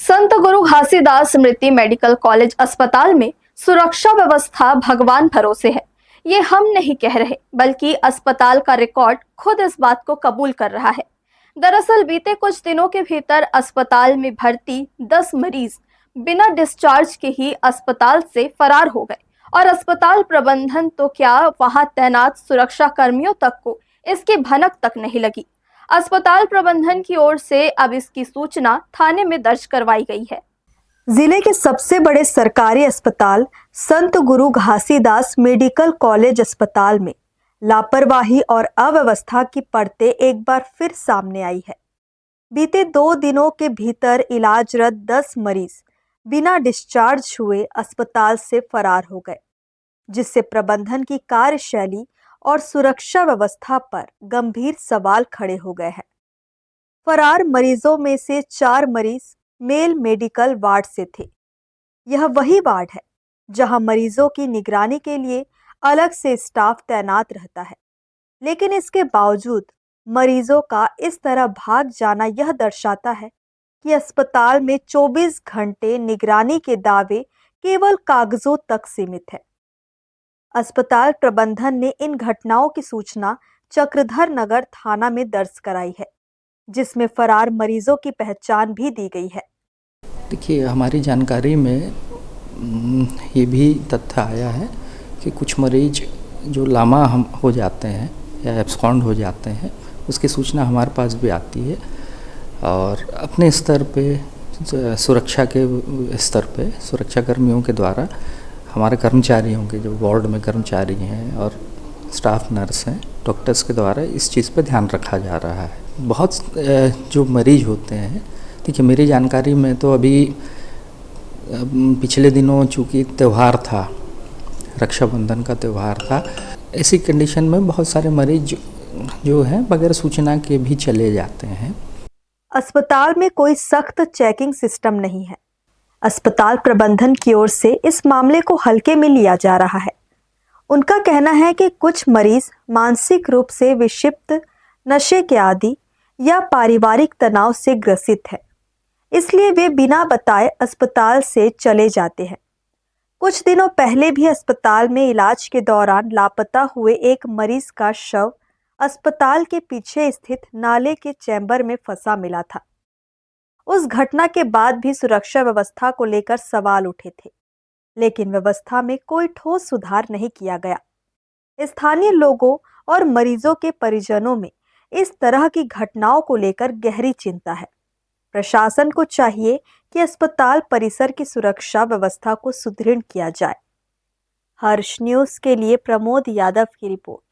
संत गुरु घासीदास स्मृति medical college अस्पताल में सुरक्षा व्यवस्था भगवान भरोसे है। ये हम नहीं कह रहे, बल्कि अस्पताल का रिकॉर्ड खुद इस बात को कबूल कर रहा है। दरअसल बीते कुछ दिनों के भीतर अस्पताल में भर्ती 10 मरीज बिना डिस्चार्ज के ही अस्पताल से फरार हो गए और अस्पताल प्रबंधन तो क्या, वहां तैनात सुरक्षा कर्मियों तक को इसकी भनक तक नहीं लगी। अस्पताल प्रबंधन की ओर से अब इसकी सूचना थाने में दर्ज करवाई गई है। जिले के सबसे बड़े सरकारी अस्पताल संत गुरु घासीदास मेडिकल कॉलेज अस्पताल में लापरवाही और अव्यवस्था की परतें एक बार फिर सामने आई है। बीते 2 दिनों के भीतर इलाजरत 10 मरीज बिना डिस्चार्ज हुए अस्पताल से फरार हो गए, जिससे प्रबंधन की कार्यशैली और सुरक्षा व्यवस्था पर गंभीर सवाल खड़े हो गए हैं। फरार मरीजों में से 4 मरीज मेल मेडिकल वार्ड से थे। यह वही वार्ड है जहां मरीजों की निगरानी के लिए अलग से स्टाफ तैनात रहता है, लेकिन इसके बावजूद मरीजों का इस तरह भाग जाना यह दर्शाता है कि अस्पताल में 24 घंटे निगरानी के दावे केवल कागजों तक सीमित है। अस्पताल प्रबंधन ने इन घटनाओं की सूचना चक्रधर नगर थाना में दर्ज कराई है, जिसमें फरार मरीजों की पहचान भी दी गई है। देखिए, हमारी जानकारी में ये भी तथ्य आया है कि कुछ मरीज जो लामा हम हो जाते हैं या एब्सकॉन्ड हो जाते हैं, उसकी सूचना हमारे पास भी आती है और अपने स्तर पे सुरक्षा के स्तर पे सुरक्षा कर्मियों के द्वारा हमारे कर्मचारियों के, जो वार्ड में कर्मचारी हैं और स्टाफ नर्स हैं, डॉक्टर्स के द्वारा इस चीज़ पे ध्यान रखा जा रहा है। बहुत जो मरीज होते हैं, देखिए मेरी जानकारी में तो अभी पिछले दिनों चूँकि त्यौहार था, रक्षाबंधन का त्यौहार था, ऐसी कंडीशन में बहुत सारे मरीज जो हैं बगैर सूचना के भी चले जाते हैं। अस्पताल में कोई सख्त चेकिंग सिस्टम नहीं है। अस्पताल प्रबंधन की ओर से इस मामले को हल्के में लिया जा रहा है। उनका कहना है कि कुछ मरीज मानसिक रूप से विक्षिप्त, नशे के आदी या पारिवारिक तनाव से ग्रसित है, इसलिए वे बिना बताए अस्पताल से चले जाते हैं। कुछ दिनों पहले भी अस्पताल में इलाज के दौरान लापता हुए एक मरीज का शव अस्पताल के पीछे स्थित नाले के चैम्बर में फंसा मिला था। उस घटना के बाद भी सुरक्षा व्यवस्था को लेकर सवाल उठे थे, लेकिन व्यवस्था में कोई ठोस सुधार नहीं किया गया। स्थानीय लोगों और मरीजों के परिजनों में इस तरह की घटनाओं को लेकर गहरी चिंता है। प्रशासन को चाहिए कि अस्पताल परिसर की सुरक्षा व्यवस्था को सुदृढ़ किया जाए। हर्ष न्यूज़ के लिए प्रमोद यादव की रिपोर्ट।